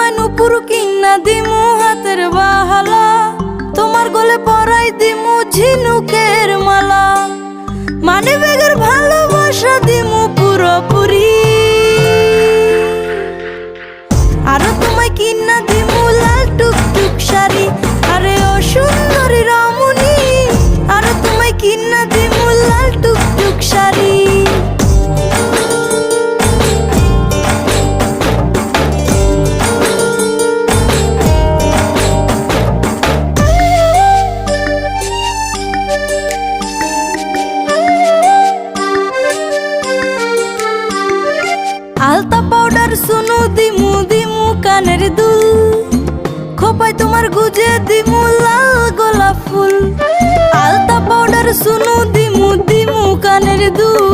তোমায় নুপুর কিনা দিমু হাতের বাহালা, তোমার গলে পরাই দিমু ঝিনুকের মালা, মানে বেগের ভালোবাসা দিমু পুরোপুরি। আরো তোমায় কিনা দিমু লাল টুকটুক শাড়ি, আরে ও সুন্দরী রমণী, আরো তোমায় কিনা দিমু লাল টুকটুক শাড়ি। আলতা পাউডার সুনু দিমু দিমু কানের দুল, খোপায় তোমার গুজে দিমু লাল গোলাপ ফুল। আলতা পাউডার সুনু দিমু দিমু কানের দুল,